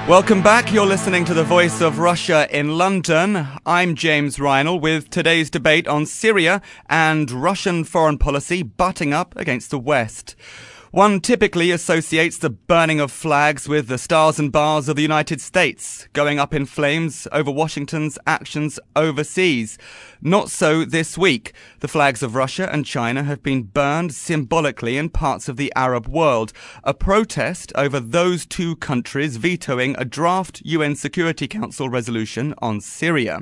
Welcome back. You're listening to the Voice of Russia in London. I'm James Reinl with today's debate on Syria and Russian foreign policy butting up against the West. One typically associates the burning of flags with the stars and bars of the United States, going up in flames over Washington's actions overseas. Not so this week. The flags of Russia and China have been burned symbolically in parts of the Arab world, a protest over those two countries vetoing a draft UN Security Council resolution on Syria.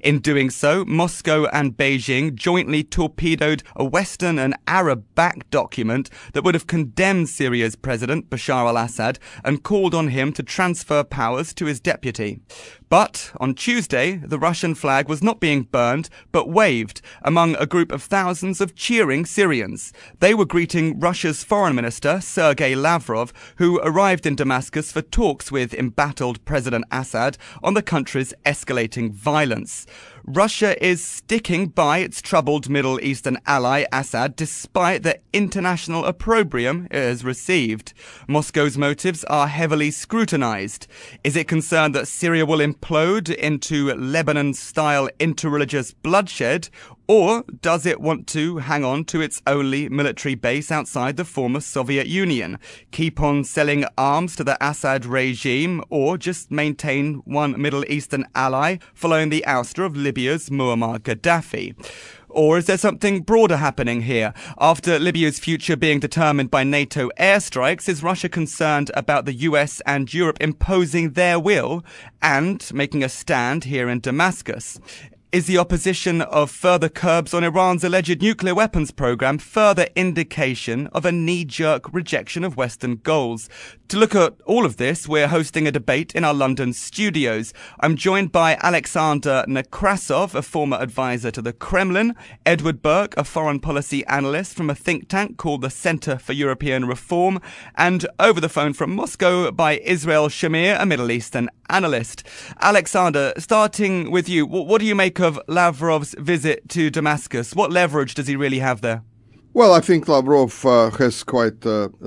In doing so, Moscow and Beijing jointly torpedoed a Western and Arab-backed document that would have condemned Syria's President Bashar al-Assad and called on him to transfer powers to his deputy. But on Tuesday, the Russian flag was not being burned, but waved among a group of thousands of cheering Syrians. They were greeting Russia's foreign minister, Sergei Lavrov, who arrived in Damascus for talks with embattled President Assad on the country's escalating violence. Russia is sticking by its troubled Middle Eastern ally Assad despite the international opprobrium it has received. Moscow's motives are heavily scrutinized. Is it concerned that Syria will implode into Lebanon-style interreligious bloodshed, or does it want to hang on to its only military base outside the former Soviet Union, keep on selling arms to the Assad regime, or just maintain one Middle Eastern ally following the ouster of Libya's Muammar Gaddafi? Or is there something broader happening here? After Libya's future being determined by NATO airstrikes, is Russia concerned about the US and Europe imposing their will and making a stand here in Damascus? Is the opposition of further curbs on Iran's alleged nuclear weapons program further indication of a knee-jerk rejection of Western goals? To look at all of this, we're hosting a debate in our London studios. I'm joined by Aleksandr Nekrasov, a former advisor to the Kremlin, Edward Burke, a foreign policy analyst from a think tank called the Center for European Reform, and over the phone from Moscow by Israel Shamir, a Middle Eastern analyst. Aleksandr, starting with you, what do you make of Lavrov's visit to Damascus? What leverage does he really have there? Well, I think Lavrov has quite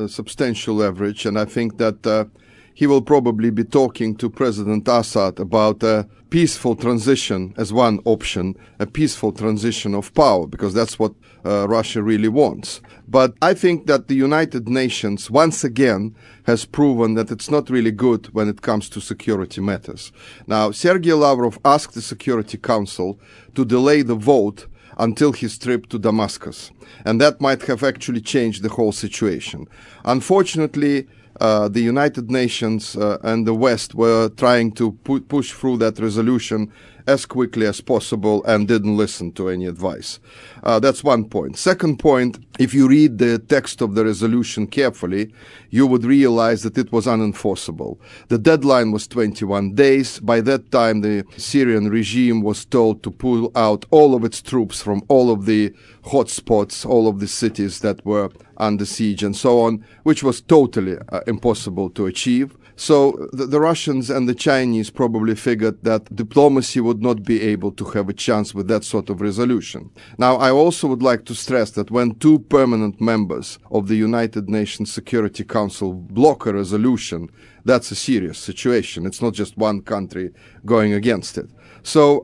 substantial leverage, and I think that he will probably be talking to President Assad about a peaceful transition as one option, a peaceful transition of power, because that's what Russia really wants. But I think that the United Nations, once again, has proven that it's not really good when it comes to security matters. Now, Sergei Lavrov asked the Security Council to delay the vote until his trip to Damascus. And that might have actually changed the whole situation. Unfortunately, the United Nations and the West were trying to push through that resolution as quickly as possible and didn't listen to any advice. That's one point. Second point, if you read the text of the resolution carefully, you would realize that it was unenforceable. The deadline was 21 days. By that time, the Syrian regime was told to pull out all of its troops from all of the hotspots, all of the cities that were under siege and so on, which was totally impossible to achieve. So the Russians and the Chinese probably figured that diplomacy would not be able to have a chance with that sort of resolution. Now, I also would like to stress that when two permanent members of the United Nations Security Council block a resolution, that's a serious situation. It's not just one country going against it. So,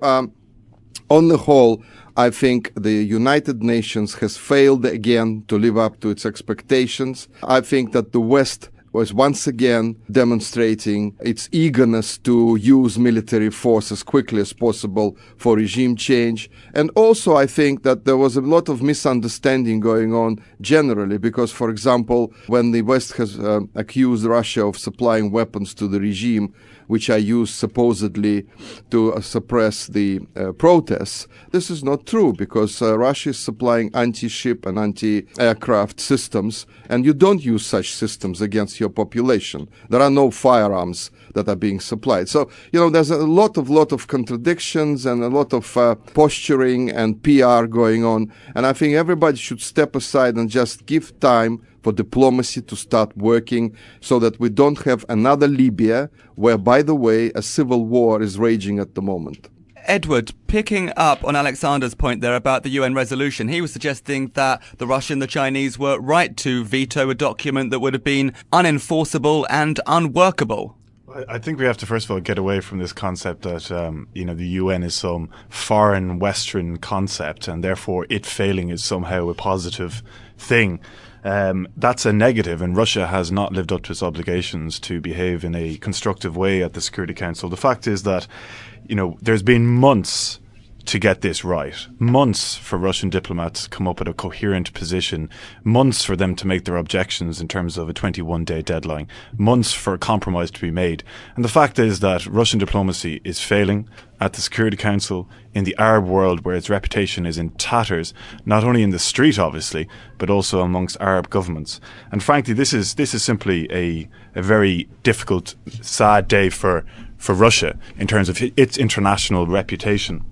on the whole, I think the United Nations has failed again to live up to its expectations. I think that the West was once again demonstrating its eagerness to use military force as quickly as possible for regime change. And also I think that there was a lot of misunderstanding going on generally because, for example, when the West has accused Russia of supplying weapons to the regime, which are used supposedly to suppress the protests, this is not true because Russia is supplying anti-ship and anti-aircraft systems, and you don't use such systems against your population. There are no firearms that are being supplied. So, you know, there's a lot of contradictions and a lot of posturing and PR going on, and I think everybody should step aside and just give time for diplomacy to start working so that we don't have another Libya where, by the way, a civil war is raging at the moment. Edward, picking up on Alexander's point there about the UN resolution, he was suggesting that the Russian, the Chinese were right to veto a document that would have been unenforceable and unworkable. I think we have to first of all get away from this concept that the UN is some foreign Western concept and therefore it failing is somehow a positive thing. That's a negative, and Russia has not lived up to its obligations to behave in a constructive way at the Security Council. The fact is that there's been months to get this right. Months for Russian diplomats to come up with a coherent position. Months for them to make their objections in terms of a 21-day deadline. Months for a compromise to be made. And the fact is that Russian diplomacy is failing at the Security Council, in the Arab world where its reputation is in tatters, not only in the street obviously, but also amongst Arab governments. And frankly, this is simply a very difficult, sad day for Russia in terms of its international reputation.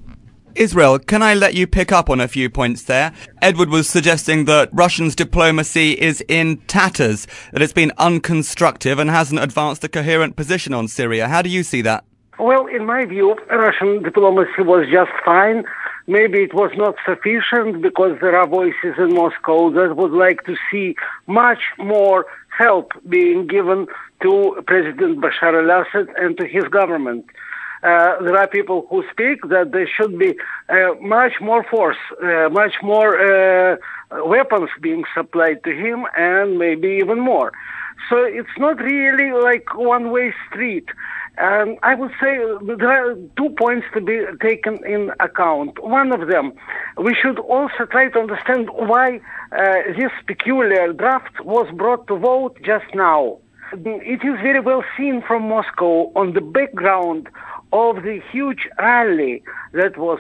Israel, can I let you pick up on a few points there? Edward was suggesting that Russia's diplomacy is in tatters, that it's been unconstructive and hasn't advanced a coherent position on Syria. How do you see that? Well, in my view, Russian diplomacy was just fine. Maybe it was not sufficient because there are voices in Moscow that would like to see much more help being given to President Bashar al-Assad and to his government. There are people who speak that there should be much more force, much more weapons being supplied to him, and maybe even more. So it's not really like one-way street. And I would say there are 2 points to be taken in account. One of them, we should also try to understand why this peculiar draft was brought to vote just now. It is very well seen from Moscow on the background of the huge rally that was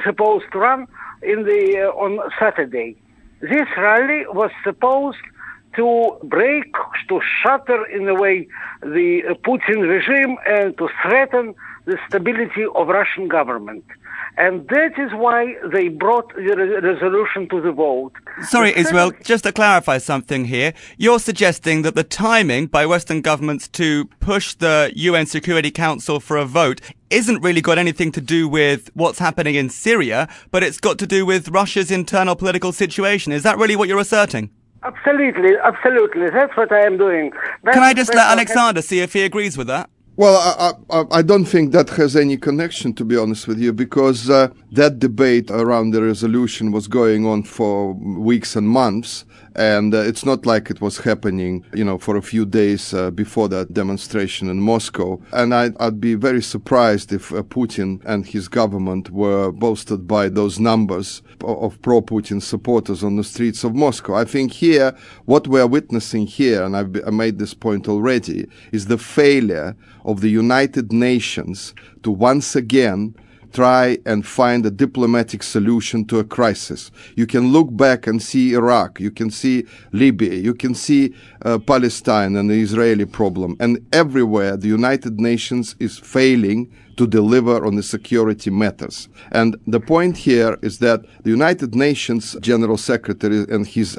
supposed to run on Saturday. This rally was supposed to break, to shatter in a way the Putin regime and to threaten the stability of Russian government. And that is why they brought the resolution to the vote. Sorry, Israel, just to clarify something here. You're suggesting that the timing by Western governments to push the UN Security Council for a vote isn't really got anything to do with what's happening in Syria, but it's got to do with Russia's internal political situation. Is that really what you're asserting? Absolutely. That's what I am doing. Can I just let Aleksandr see if he agrees with that? Well, I don't think that has any connection, to be honest with you, because that debate around the resolution was going on for weeks and months, and it's not like it was happening, for a few days before that demonstration in Moscow. And I'd be very surprised if Putin and his government were boasted by those numbers of pro-Putin supporters on the streets of Moscow. I think here, what we're witnessing here, and I made this point already, is the failure of the United Nations to once again try and find a diplomatic solution to a crisis. You can look back and see Iraq, you can see Libya, you can see Palestine and the Israeli problem, and everywhere the United Nations is failing to deliver on the security matters. And the point here is that the United Nations General Secretary and his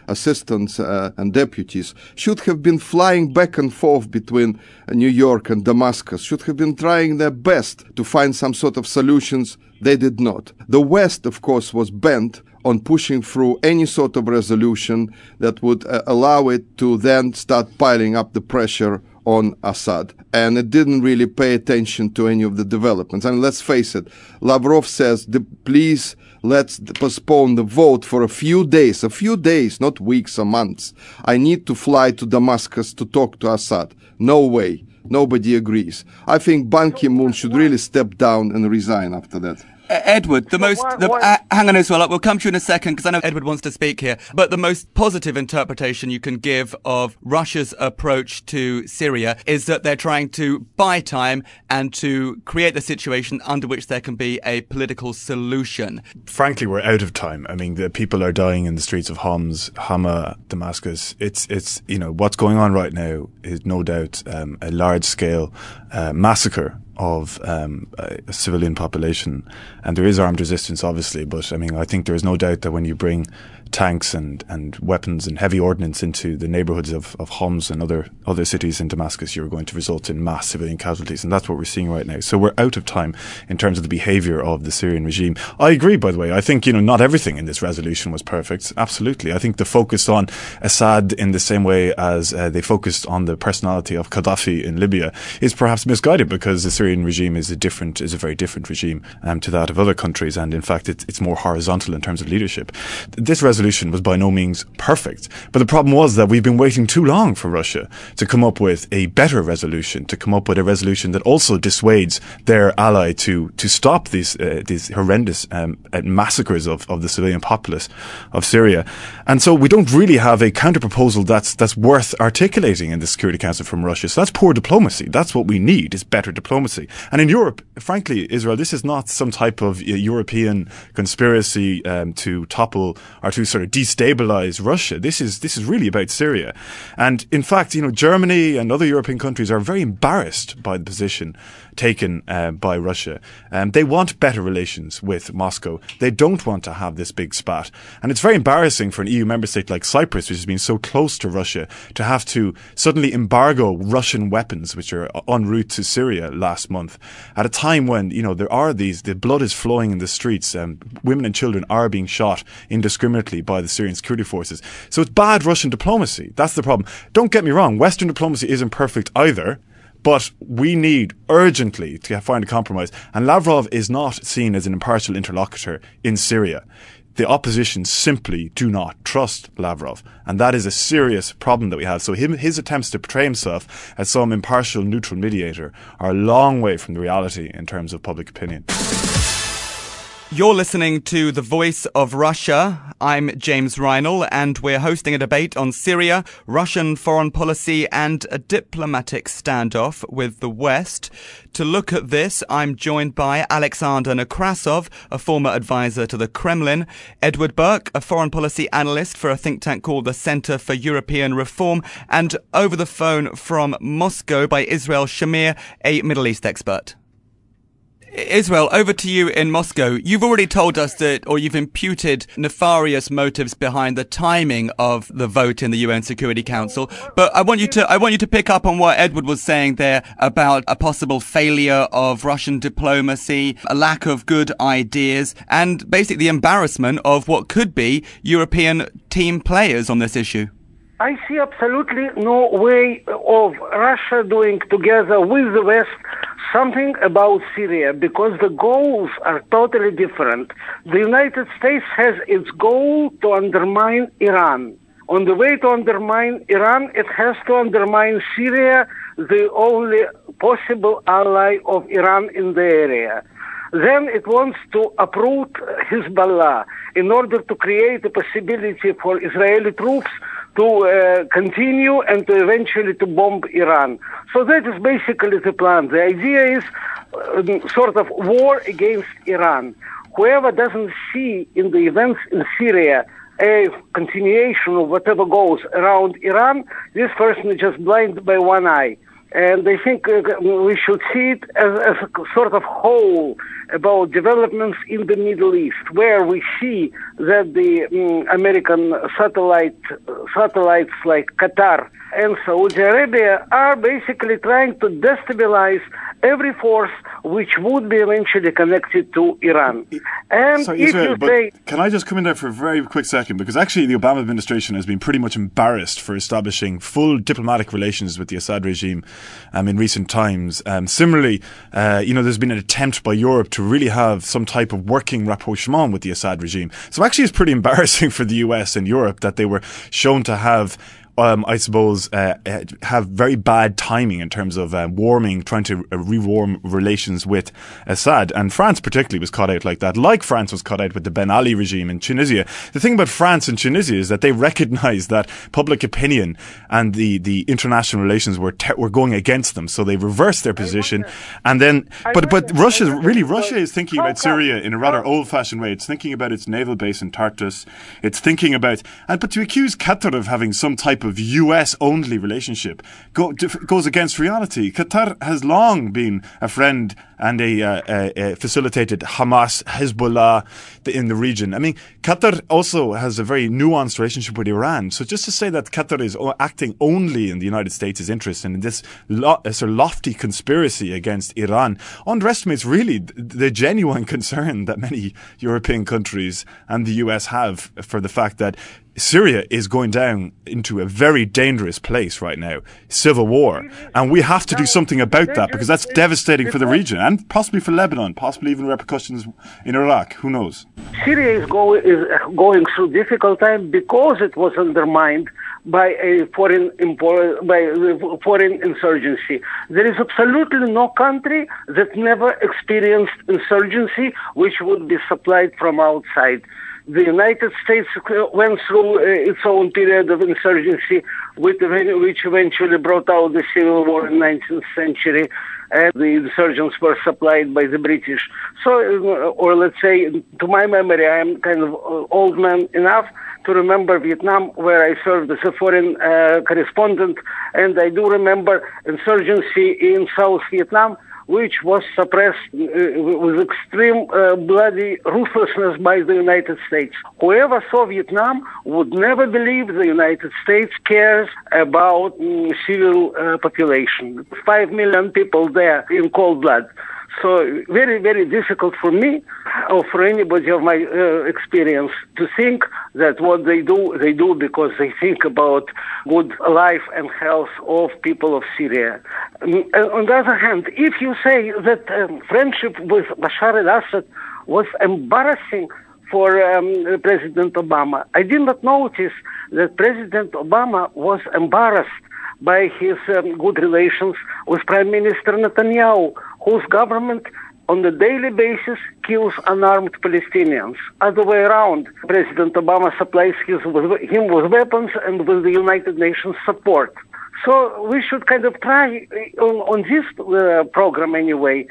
assistants and deputies should have been flying back and forth between New York and Damascus, should have been trying their best to find some sort of solutions. They did not. The West, of course, was bent on pushing through any sort of resolution that would allow it to then start piling up the pressure on Assad. And it didn't really pay attention to any of the developments. And let's face it, Lavrov says, please, let's postpone the vote for a few days, not weeks or months. I need to fly to Damascus to talk to Assad. No way. Nobody agrees. I think Ban Ki-moon should really step down and resign after that. Edward, hang on as well, we'll come to you in a second because I know Edward wants to speak here, but the most positive interpretation you can give of Russia's approach to Syria is that they're trying to buy time and to create the situation under which there can be a political solution. Frankly, we're out of time. I mean, the people are dying in the streets of Homs, Hama, Damascus. It's what's going on right now is no doubt a large-scale massacre of a civilian population, and there is armed resistance obviously, but I mean I think there is no doubt that when you bring tanks and weapons and heavy ordnance into the neighborhoods of Homs and other cities in Damascus, you're going to result in mass civilian casualties. And that's what we're seeing right now. So we're out of time in terms of the behavior of the Syrian regime. I agree, by the way. I think, not everything in this resolution was perfect. Absolutely. I think the focus on Assad in the same way as they focused on the personality of Gaddafi in Libya is perhaps misguided, because the Syrian regime is a very different regime to that of other countries. And in fact, it's more horizontal in terms of leadership. This resolution was by no means perfect. But the problem was that we've been waiting too long for Russia to come up with a better resolution, to come up with a resolution that also dissuades their ally to stop these horrendous massacres of the civilian populace of Syria. And so we don't really have a counter-proposal that's worth articulating in the Security Council from Russia. So that's poor diplomacy. That's what we need, is better diplomacy. And in Europe, frankly, Israel, this is not some type of European conspiracy to topple or to sort of destabilize Russia. This is really about Syria. And in fact, Germany and other European countries are very embarrassed by the position taken by Russia. They want better relations with Moscow. They don't want to have this big spat. And it's very embarrassing for an EU member state like Cyprus, which has been so close to Russia, to have to suddenly embargo Russian weapons, which are en route to Syria last month, at a time when, the blood is flowing in the streets. Women and children are being shot indiscriminately by the Syrian security forces. So it's bad Russian diplomacy. That's the problem. Don't get me wrong. Western diplomacy isn't perfect either. But we need urgently to find a compromise. And Lavrov is not seen as an impartial interlocutor in Syria. The opposition simply do not trust Lavrov. And that is a serious problem that we have. So his attempts to portray himself as some impartial, neutral mediator are a long way from the reality in terms of public opinion. You're listening to The Voice of Russia. I'm James Reinl, and we're hosting a debate on Syria, Russian foreign policy, and a diplomatic standoff with the West. To look at this, I'm joined by Aleksandr Nekrasov, a former advisor to the Kremlin, Edward Burke, a foreign policy analyst for a think tank called the Center for European Reform, and over the phone from Moscow by Israel Shamir, a Middle East expert. Israel, over to you in Moscow. You've already told us you've imputed nefarious motives behind the timing of the vote in the UN Security Council. But I want you to pick up on what Edward was saying there about a possible failure of Russian diplomacy, a lack of good ideas, and basically the embarrassment of what could be European team players on this issue. I see absolutely no way of Russia doing together with the West something about Syria, because the goals are totally different. The United States has its goal to undermine Iran. On the way to undermine Iran, it has to undermine Syria, the only possible ally of Iran in the area. Then it wants to uproot Hezbollah in order to create a possibility for Israeli troops to continue and to eventually to bomb Iran. So that is basically the plan. The idea is sort of war against Iran. Whoever doesn't see in the events in Syria a continuation of whatever goes around Iran, this person is just blind by one eye. And I think we should see it as a sort of whole about developments in the Middle East, where we see that the American satellites like Qatar and Saudi Arabia are basically trying to destabilize every force which would be eventually connected to Iran. And sorry, Israel, can I just come in there for a very quick second? Because actually the Obama administration has been pretty much embarrassed for establishing full diplomatic relations with the Assad regime in recent times. Similarly, there's been an attempt by Europe to really have some type of working rapprochement with the Assad regime. So actually it's pretty embarrassing for the US and Europe that they were shown to have have very bad timing in terms of trying to rewarm relations with Assad. And France particularly was caught out like that, like France was caught out with the Ben Ali regime in Tunisia. The thing about France and Tunisia is that they recognized that public opinion and the international relations were going against them. So they reversed their position. And then, but Russia is thinking about Syria in a rather old-fashioned way. It's thinking about its naval base in Tartus. It's thinking about, but to accuse Qatar of having some type of of US-only relationship goes against reality. Qatar has long been a friend and facilitated Hamas, Hezbollah in the region. I mean, Qatar also has a very nuanced relationship with Iran. So just to say that Qatar is acting only in the United States' interest and in this sort of lofty conspiracy against Iran underestimates really the genuine concern that many European countries and the US have for the fact that Syria is going down into a very dangerous place right now, civil war, and we have to do something about that because that's devastating for the region and possibly for Lebanon, possibly even repercussions in Iraq. Who knows? Syria is going through difficult time because it was undermined by a foreign insurgency. There is absolutely no country that never experienced insurgency which would be supplied from outside. The United States went through its own period of insurgency, which eventually brought out the civil war in the 19th century, and the insurgents were supplied by the British. So, or let's say, to my memory, I am kind of old man enough to remember Vietnam, where I served as a foreign correspondent, and I do remember insurgency in South Vietnam, which was suppressed with extreme bloody ruthlessness by the United States. Whoever saw Vietnam would never believe the United States cares about civil population. 5 million people there in cold blood. So very, very difficult for me or for anybody of my experience to think that what they do because they think about good life and health of people of Syria. On the other hand, if you say that friendship with Bashar al-Assad was embarrassing for President Obama, I did not notice that President Obama was embarrassed by his good relations with Prime Minister Netanyahu, whose government on a daily basis kills unarmed Palestinians. Other way around, President Obama supplies him with weapons and with the United Nations support. So we should kind of try, on this program anyway,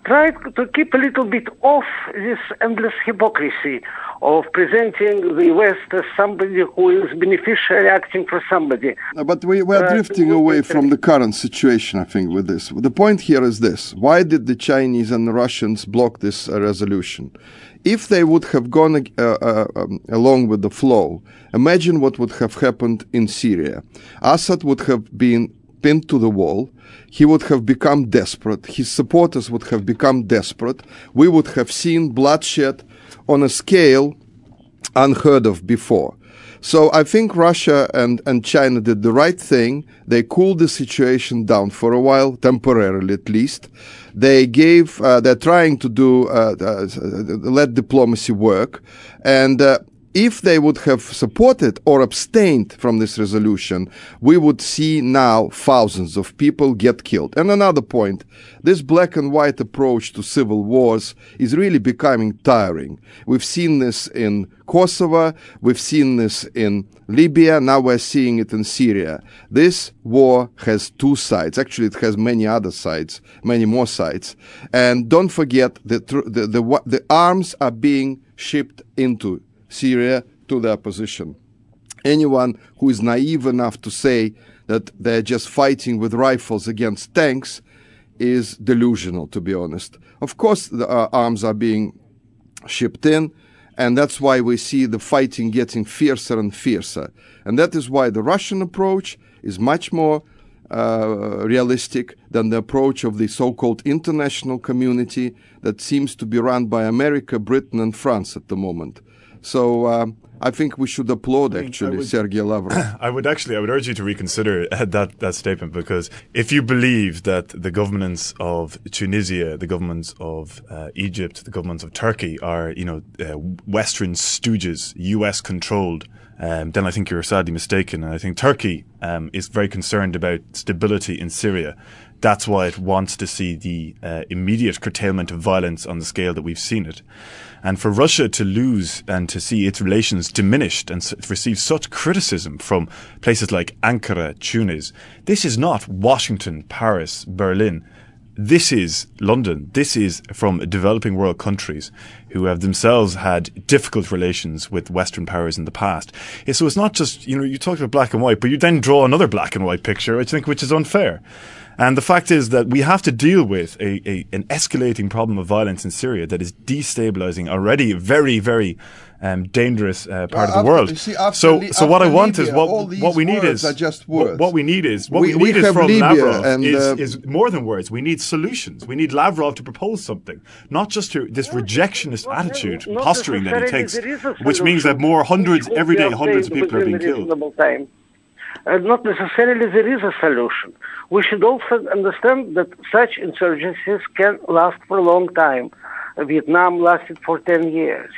try to keep a little bit off this endless hypocrisy of presenting the West as somebody who is beneficially acting for somebody. But we are drifting away from the current situation, I think, with this. The point here is this. Why did the Chinese and the Russians block this resolution? If they would have gone along with the flow, imagine what would have happened in Syria. Assad would have been pinned to the wall. He would have become desperate. His supporters would have become desperate. We would have seen bloodshed on a scale unheard of before. So I think Russia and China did the right thing. They cooled the situation down for a while, temporarily at least. They're trying to let diplomacy work. And if they would have supported or abstained from this resolution, we would see now thousands of people get killed. And another point, this black and white approach to civil wars is really becoming tiring. We've seen this in Kosovo, we've seen this in Libya, now we're seeing it in Syria. This war has two sides. Actually, it has many other sides, many more sides. And don't forget that the arms are being shipped into Syria to the opposition. Anyone who is naive enough to say that they're just fighting with rifles against tanks is delusional, to be honest. Of course, the arms are being shipped in, and that's why we see the fighting getting fiercer and fiercer. And that is why the Russian approach is much more realistic than the approach of the so-called international community that seems to be run by America, Britain, and France at the moment. So I think we should applaud, Sergei Lavrov. I would urge you to reconsider that statement, because if you believe that the governments of Tunisia, the governments of Egypt, the governments of Turkey are, Western stooges, US controlled, then I think you're sadly mistaken. And I think Turkey is very concerned about stability in Syria. That's why it wants to see the immediate curtailment of violence on the scale that we've seen it. And for Russia to lose and to see its relations diminished and receive such criticism from places like Ankara, Tunis, this is not Washington, Paris, Berlin. This is London. This is from developing world countries who have themselves had difficult relations with Western powers in the past. So it's not just, you talked about black and white, but you then draw another black and white picture, which is unfair. And the fact is that we have to deal with an escalating problem of violence in Syria that is destabilizing already a very, very dangerous part of the world. So what I want is what we need is what we need is from Lavrov is more than words. We need solutions. We need Lavrov to propose something, not just this rejectionist attitude, posturing that he takes, which means that every day hundreds of people are being killed. Not necessarily there is a solution. We should also understand that such insurgencies can last for a long time. Vietnam lasted for 10 years.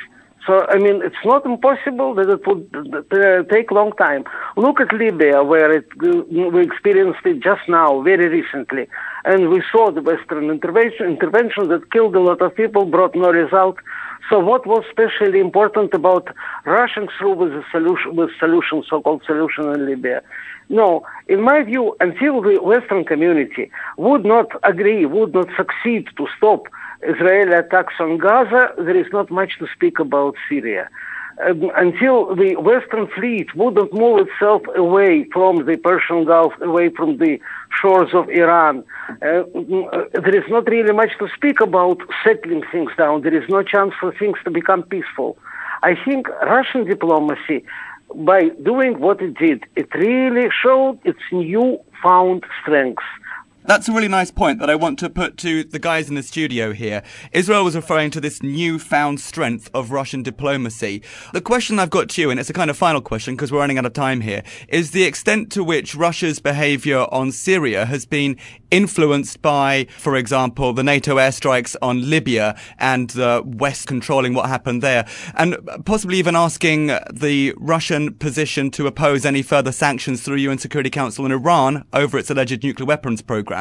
So, it's not impossible that it would take a long time. Look at Libya, where we experienced it just now, very recently. And we saw the Western intervention that killed a lot of people, brought no result. So what was especially important about rushing through with so-called solution in Libya? No, in my view, until the Western community would not succeed to stop Israeli attacks on Gaza, there is not much to speak about Syria. Until the Western fleet wouldn't move itself away from the Persian Gulf, away from the shores of Iran, there is not really much to speak about settling things down. There is no chance for things to become peaceful. I think Russian diplomacy, by doing what it did, it really showed its newfound strengths. That's a really nice point that I want to put to the guys in the studio here. Israel was referring to this newfound strength of Russian diplomacy. The question I've got to you, and it's a kind of final question because we're running out of time here, is the extent to which Russia's behaviour on Syria has been influenced by, for example, the NATO airstrikes on Libya and the West controlling what happened there, and possibly even asking the Russian position to oppose any further sanctions through UN Security Council in Iran over its alleged nuclear weapons program.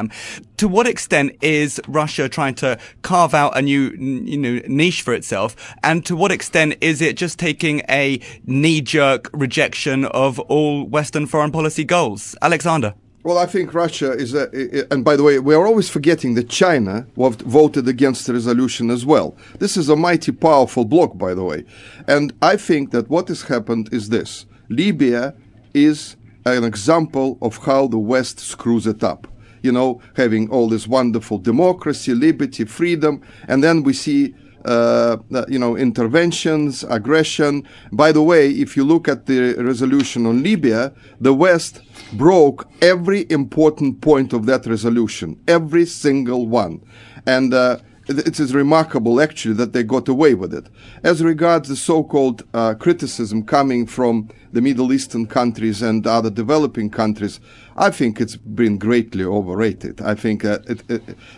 To what extent is Russia trying to carve out a new niche for itself, and to what extent is it just taking a knee-jerk rejection of all Western foreign policy goals? Alexander? Well, I think Russia is, and by the way, we are always forgetting that China voted against the resolution as well. This is a mighty powerful bloc, by the way. And I think that what has happened is this. Libya is an example of how the West screws it up. Having all this wonderful democracy, liberty, freedom, and then we see interventions, aggression. By the way, if you look at the resolution on Libya, the West broke every important point of that resolution, every single one. And it is remarkable, actually, that they got away with it. As regards the so-called criticism coming from the Middle Eastern countries and other developing countries, I think it's been greatly overrated. I think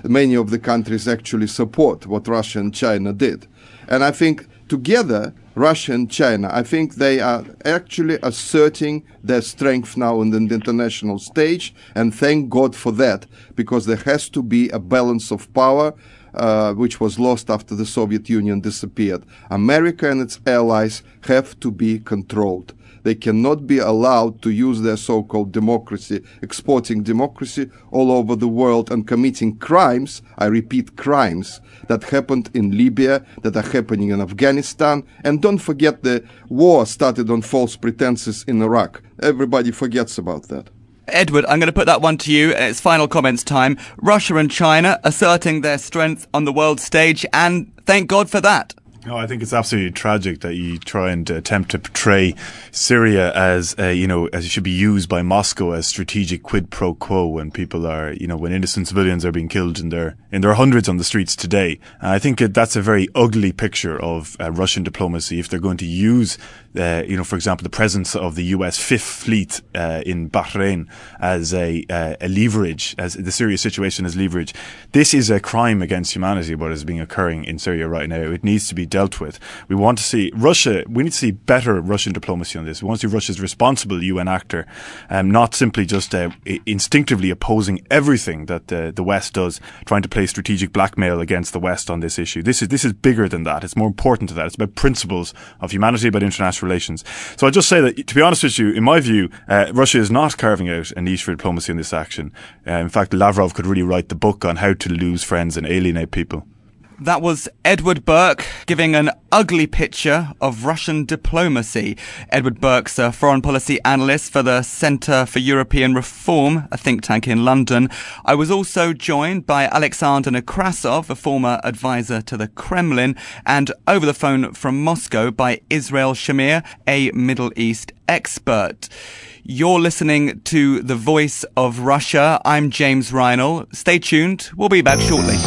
many of the countries actually support what Russia and China did. And I think together, Russia and China, I think they are actually asserting their strength now on the international stage, and thank God for that, because there has to be a balance of power, which was lost after the Soviet Union disappeared. America and its allies have to be controlled. They cannot be allowed to use their so-called democracy, exporting democracy all over the world and committing crimes, I repeat, crimes, that happened in Libya, that are happening in Afghanistan. And don't forget the war started on false pretenses in Iraq. Everybody forgets about that. Edward, I'm going to put that one to you. It's final comments time. Russia and China asserting their strength on the world stage, and thank God for that. No, I think it's absolutely tragic that you try and attempt to portray Syria as it should be used by Moscow as strategic quid pro quo when people are, when innocent civilians are being killed in their hundreds on the streets today. And I think that's a very ugly picture of Russian diplomacy if they're going to use, for example, the presence of the US Fifth Fleet in Bahrain as a leverage, as the Syria situation as leverage. This is a crime against humanity, what is being occurring in Syria right now. It needs to be dealt with. We want to see we need to see better Russian diplomacy on this. We want to see Russia as a responsible UN actor, not simply just instinctively opposing everything that the West does, trying to play strategic blackmail against the West on this issue. This is bigger than that. It's more important than that. It's about principles of humanity, about international relations. So I'll just say that, to be honest with you, in my view, Russia is not carving out a niche for diplomacy in this action. In fact, Lavrov could really write the book on how to lose friends and alienate people. That was Edward Burke giving an ugly picture of Russian diplomacy. Edward Burke's a foreign policy analyst for the Centre for European Reform, a think tank in London. I was also joined by Aleksandr Nekrasov, a former advisor to the Kremlin, and over the phone from Moscow by Israel Shamir, a Middle East expert. You're listening to The Voice of Russia. I'm James Reinl. Stay tuned. We'll be back shortly.